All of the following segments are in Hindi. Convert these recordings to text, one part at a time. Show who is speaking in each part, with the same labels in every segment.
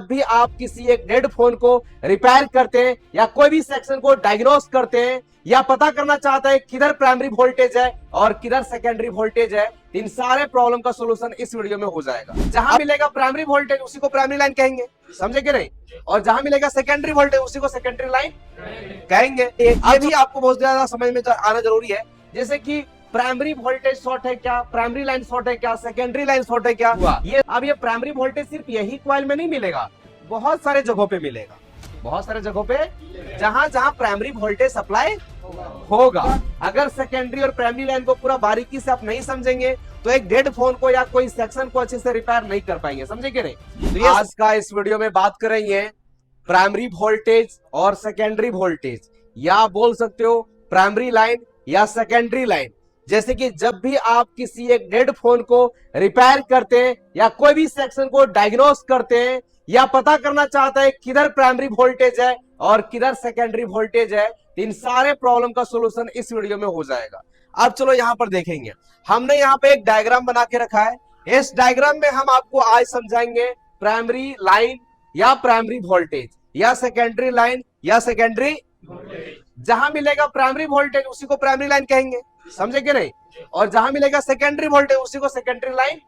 Speaker 1: भी आप किसी एक डेड फोन को रिपेयर करते हैं या कोई भी सेक्शन को डायग्नोस करते हैं या पता करना चाहते हैं किधर प्राइमरी वोल्टेज है और किधर सेकेंडरी वोल्टेज है, इन सारे प्रॉब्लम का सॉल्यूशन इस वीडियो में हो जाएगा। जहां मिलेगा प्राइमरी वोल्टेज उसी को प्राइमरी लाइन कहेंगे, समझे कि नहीं, और जहां मिलेगा सेकेंडरी वोल्टेज उसी को सेकेंडरी लाइन कहेंगे। ये भी आपको बहुत ज्यादा समझ में आना जरूरी है, जैसे कि प्राइमरी वोल्टेज शॉर्ट है क्या, प्राइमरी लाइन शॉर्ट है क्या, सेकेंडरी लाइन शॉर्ट है क्या। ये प्राइमरी वोल्टेज सिर्फ यही कॉइल में नहीं मिलेगा, बहुत सारे जगहों पे मिलेगा, बहुत सारे जगहों पे जहां जहां प्राइमरी वोल्टेज सप्लाई होगा। अगर सेकेंडरी और प्राइमरी लाइन को पूरा बारीकी से आप नहीं समझेंगे तो एक डेड फोन को या कोई सेक्शन को अच्छे से रिपेयर नहीं कर पाएंगे, समझे कि नहीं। तो आज का इस वीडियो में बात करेंगे प्राइमरी वोल्टेज और सेकेंडरी वोल्टेज, या बोल सकते हो प्राइमरी लाइन या सेकेंडरी लाइन। जैसे कि जब भी आप किसी एक डेड फोन को रिपेयर करते हैं या कोई भी सेक्शन को डायग्नोस करते हैं या पता करना चाहते हैं किधर प्राइमरी वोल्टेज है और किधर सेकेंडरी वोल्टेज है, इन सारे प्रॉब्लम का सॉल्यूशन इस वीडियो में हो जाएगा। अब चलो यहां पर देखेंगे, हमने यहां पे एक डायग्राम बना के रखा है। इस डायग्राम में हम आपको आज समझाएंगे प्राइमरी लाइन या प्राइमरी वोल्टेज या सेकेंडरी लाइन या सेकेंडरी। जहां मिलेगा प्राइमरी वोल्टेज उसी को प्राइमरी लाइन कहेंगे, समझे कि नहीं, और जहां मिलेगा सेकेंडरी वोल्टेज उसी को सेकेंडरी लाइन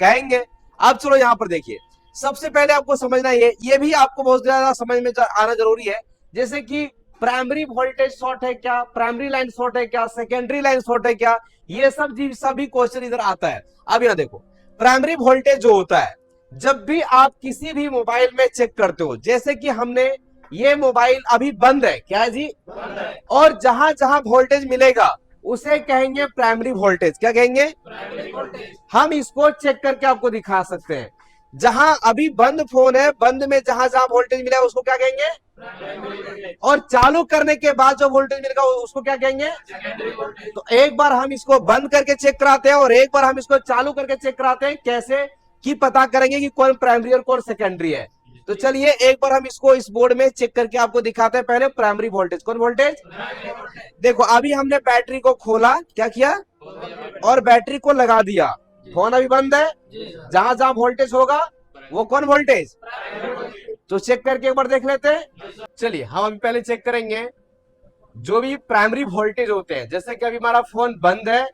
Speaker 1: कहेंगे। अब चलो यहां पर देखिए, सबसे पहले आपको समझना ये भी आपको बहुत ज्यादा समझ में आना जरूरी है, जैसे कि प्राइमरी वोल्टेज शॉर्ट है क्या, प्राइमरी लाइन शॉर्ट है क्या, सेकेंडरी लाइन शॉर्ट है क्या, ये सब सभी क्वेश्चन इधर आता है। अब यहाँ देखो, प्राइमरी वोल्टेज जो होता है जब भी आप किसी भी मोबाइल में चेक करते हो, जैसे कि हमने ये मोबाइल अभी बंद है, क्या है जी, और जहां जहां वोल्टेज मिलेगा उसे कहेंगे प्राइमरी वोल्टेज। क्या कहेंगे? हम इसको चेक करके आपको दिखा सकते हैं। जहां अभी बंद फोन है, बंद में जहां जहां वोल्टेज मिला उसको क्या कहेंगे, और चालू करने के बाद जो वोल्टेज मिलेगा उसको क्या कहेंगे। तो एक बार हम इसको बंद करके चेक कराते हैं और एक बार हम इसको चालू करके चेक कराते हैं, कैसे कि पता करेंगे कि कौन प्राइमरी और कौन सेकेंडरी है। तो चलिए एक बार हम इसको इस बोर्ड में चेक करके आपको दिखाते हैं। पहले प्राइमरी वोल्टेज, कौन वोल्टेज, देखो अभी हमने बैटरी को खोला, क्या किया, और बैटरी को लगा दिया, फोन अभी बंद है, जहां जहां वोल्टेज होगा वो कौन वोल्टेज। तो चेक करके एक बार देख लेते हैं। चलिए हम अभी पहले चेक करेंगे जो भी प्राइमरी वोल्टेज होते हैं। जैसे कि अभी हमारा फोन बंद है,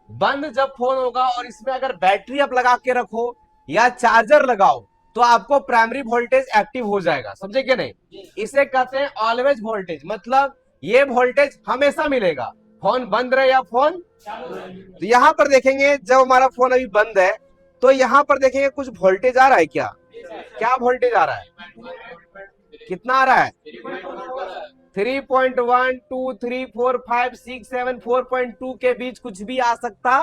Speaker 1: बंद जब फोन होगा और इसमें अगर बैटरी आप लगा के रखो या चार्जर लगाओ तो आपको प्राइमरी वोल्टेज एक्टिव हो जाएगा, समझे क्या नहीं। इसे कहते हैं ऑलवेज वोल्टेज, मतलब ये वोल्टेज हमेशा मिलेगा, फोन बंद रहे या फोन। तो यहां पर देखेंगे जब हमारा फोन अभी बंद है तो यहां पर देखेंगे कुछ वोल्टेज आ रहा है, क्या वोल्टेज आ रहा है, कितना आ रहा है, 3.1 2 3 4 5 6 7 4.2 के बीच कुछ भी आ सकता।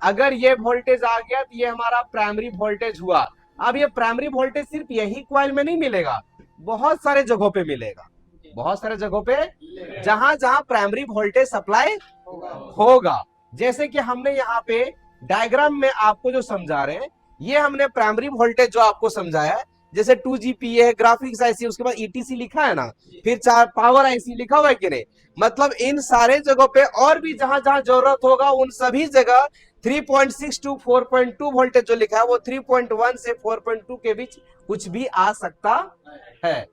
Speaker 1: अगर ये वोल्टेज आ गया तो ये हमारा प्राइमरी वोल्टेज हुआ। अब ये प्राइमरी वोल्टेज सिर्फ यही कॉइल में नहीं मिलेगा, बहुत सारे जगहों पे मिलेगा, बहुत सारे जगहों पे जहां जहां प्राइमरी वोल्टेज सप्लाई होगा। जैसे कि हमने यहाँ पे डायग्राम में आपको जो समझा रहे हैं, ये हमने प्राइमरी वोल्टेज जो आपको समझाया है, जैसे 2GPA है, ग्राफिक्स आईसी, उसके बाद ETC लिखा है ना, फिर पावर आईसी लिखा हुआ है कि नहीं, मतलब इन सारे जगहों पे और भी जहां जहां जरूरत होगा उन सभी जगह 3.6 to 4.2 वोल्टेज जो लिखा है वो 3.1 से 4.2 के बीच कुछ भी आ सकता है।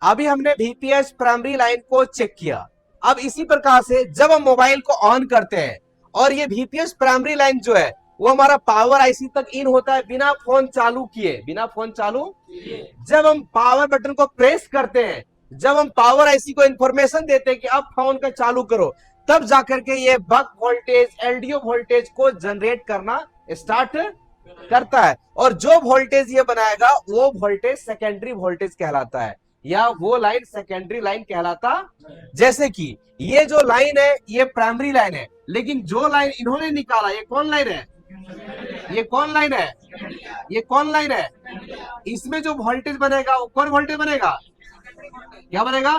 Speaker 1: अभी हमने VPS प्राइमरी लाइन को चेक किया। अब इसी प्रकार से जब हम मोबाइल को ऑन करते हैं और ये VPS प्राइमरी लाइन जो है वो हमारा पावर आईसी तक इन होता है बिना फोन चालू किए, बिना फोन चालू। जब हम पावर बटन को प्रेस करते हैं, जब हम पावर आईसी को इंफॉर्मेशन देते हैं कि अब फोन का चालू करो, तब जाकर के ये बक वोल्टेज, LDO वोल्टेज को जनरेट करना स्टार्ट करता है, और जो वोल्टेज ये बनाएगा वो वोल्टेज सेकेंडरी वोल्टेज कहलाता है, या वो लाइन सेकेंडरी लाइन कहलाता। जैसे कि ये जो लाइन है ये प्राइमरी लाइन है, लेकिन जो लाइन इन्होंने निकाला ये कौन लाइन है, ये कौन लाइन है, ये कौन लाइन है, इसमें जो वोल्टेज बनेगा वो कौन वोल्टेज बनेगा, क्या बनेगा,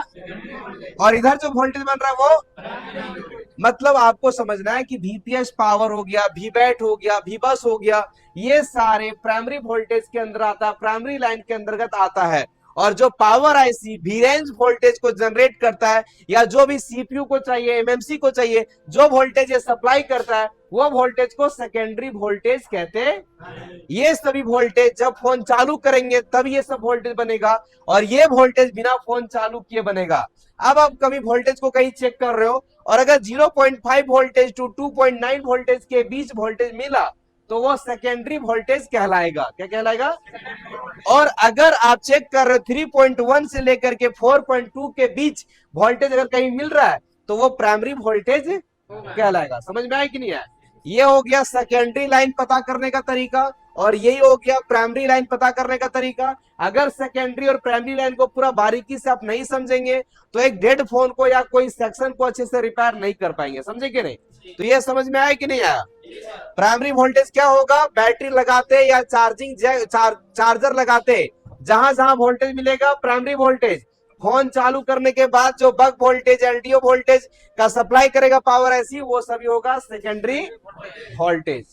Speaker 1: और इधर जो वोल्टेज बन रहा है वो, मतलब आपको समझना है कि VPS पावर हो गया, VBAT हो गया, VBUS हो गया, ये सारे प्राइमरी वोल्टेज के अंदर आता है, प्राइमरी लाइन के अंतर्गत आता है। और जो पावर आईसी V-रेंज वोल्टेज को जनरेट करता है, या जो भी CPU को चाहिए, MMC को चाहिए, जो वोल्टेज ये सप्लाई करता है वो वोल्टेज को सेकेंडरी वोल्टेज कहते हैं। ये सभी वोल्टेज जब फोन चालू करेंगे तब ये सब वोल्टेज बनेगा, और ये वोल्टेज बिना फोन चालू किए बनेगा। अब आप कभी वोल्टेज को कहीं चेक कर रहे हो और अगर 0.5 वोल्टेज टू 2.9 वोल्टेज के बीच वोल्टेज मिला तो वो सेकेंडरी वोल्टेज कहलाएगा। क्या कहलाएगा? और अगर आप चेक कर रहे हो 3.1 से लेकर के 4.2 के बीच वोल्टेज अगर कहीं मिल रहा है तो वो प्राइमरी वोल्टेज कहलाएगा। समझ में आया कि नहीं आया? ये हो गया सेकेंडरी लाइन पता करने का तरीका, और यही हो गया प्राइमरी लाइन पता करने का तरीका। अगर सेकेंडरी और प्राइमरी लाइन को पूरा बारीकी से आप नहीं समझेंगे तो एक डेड फोन को या कोई सेक्शन को अच्छे से रिपेयर नहीं कर पाएंगे। समझे कि नहीं? तो ये समझ में आया कि नहीं आया? प्राइमरी वोल्टेज क्या होगा? बैटरी लगाते या चार्जर लगाते जहां जहां वोल्टेज मिलेगा प्राइमरी वोल्टेज। फोन चालू करने के बाद जो बक वोल्टेज, एलडीओ वोल्टेज का सप्लाई करेगा पावर ऐसी, वो सभी होगा सेकेंडरी वोल्टेज।